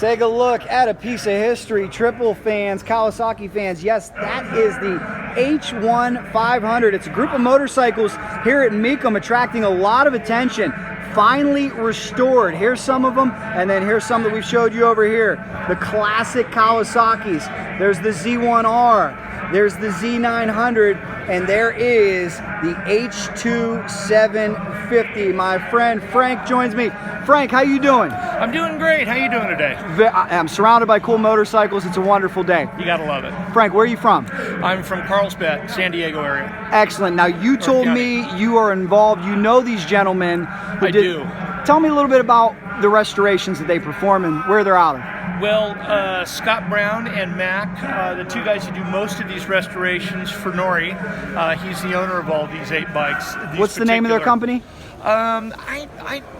Take a look at a piece of history. Triple fans, Kawasaki fans. Yes, that is the H1 500. It's a group of motorcycles here at Mecum attracting a lot of attention. Finally restored. Here's some of them, and then here's some that we've showed you over here. The classic Kawasaki's. There's the Z1R. There's the Z900, and there is the H2 750. My friend Frank joins me. Frank, how you doing? I'm doing great. How you doing today? I'm surrounded by cool motorcycles. It's a wonderful day. You gotta love it. Frank, where are you from? I'm from Carlsbad, San Diego area. Excellent. Now, you told me you are involved. You know these gentlemen. I do. Tell me a little bit about the restorations that they perform and where they're out of. Well, Scott Brown and Mac, the two guys who do most of these restorations for Nori, he's the owner of all these 8 bikes. What's the name of their company?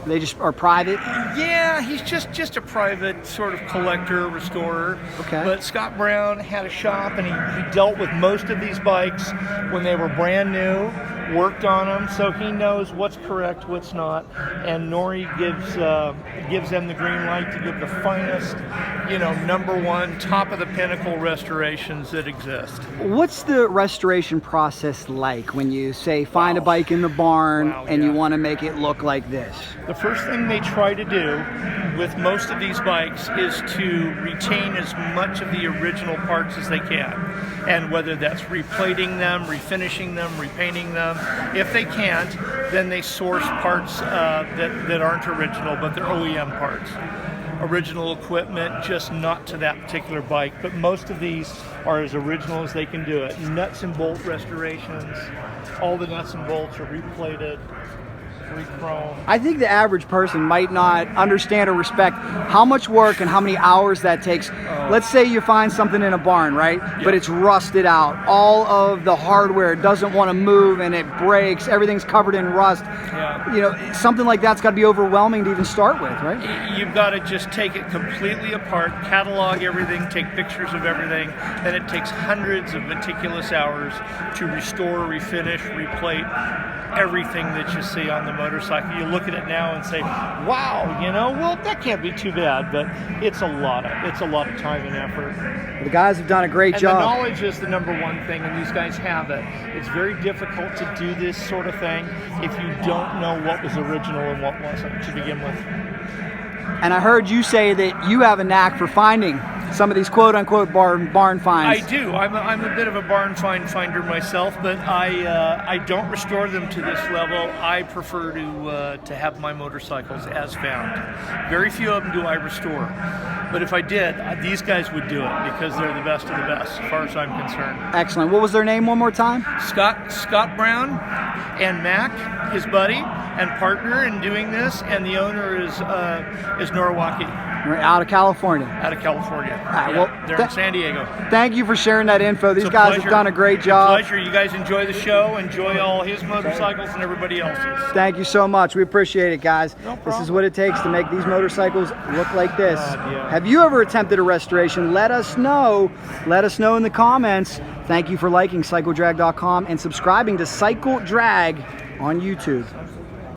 They just are private? Yeah, he's just a private sort of collector, restorer. Okay. But Scott Brown had a shop, and he dealt with most of these bikes when they were brand new, worked on them, so he knows what's correct, what's not, and Nori gives them the green light to give the finest, #1, top of the pinnacle restorations that exist. What's the restoration process like when you say find a bike in the barn and you want to make it look like this? The first thing they try to do with most of these bikes is to retain as much of the original parts as they can, and whether that's replating them, refinishing them, repainting them. If they can't, then they source parts that aren't original, but they're OEM parts. Original equipment, just not to that particular bike, but most of these are as original as they can do it. Nuts and bolt restorations, all the nuts and bolts are replated, re-chrome. I think the average person might not understand or respect how much work and how many hours that takes. Let's say you find something in a barn, right? Yeah. But it's rusted out. All of the hardware doesn't want to move and it breaks. Everything's covered in rust. Yeah. Something like that's got to be overwhelming to even start with, right? You've got to just take it completely apart, catalog everything, take pictures of everything, and it takes hundreds of meticulous hours to restore, refinish, replate everything that you see on the motorcycle. You look at it now and say, wow, well, that can't be too bad, but it's a lot of time and effort. The guys have done a great job. And the knowledge is the #1 thing, and these guys have it. It's very difficult to do this sort of thing if you don't know what was original and what wasn't to begin with. And I heard you say that you have a knack for finding some of these quote-unquote barn finds. I do. I'm a bit of a barn finder myself, but I don't restore them to this level. I prefer to have my motorcycles as found. Very few of them do I restore, but if I did, these guys would do it because they're the best of the best, as far as I'm concerned. Excellent. What was their name one more time? Scott Brown and Mac, his buddy and partner in doing this, and the owner is Norwalkie. We're out of California. Out of California. All right, yeah, well, they're in San Diego. Thank you for sharing that info. These guys have done a great job. Pleasure. You guys enjoy the show. Enjoy all his motorcycles and everybody else's. Thank you so much. We appreciate it, guys. No problem. This is what it takes to make these motorcycles look like this. Yeah. Have you ever attempted a restoration? Let us know. Let us know in the comments. Thank you for liking CycleDrag.com and subscribing to Cycle Drag on YouTube.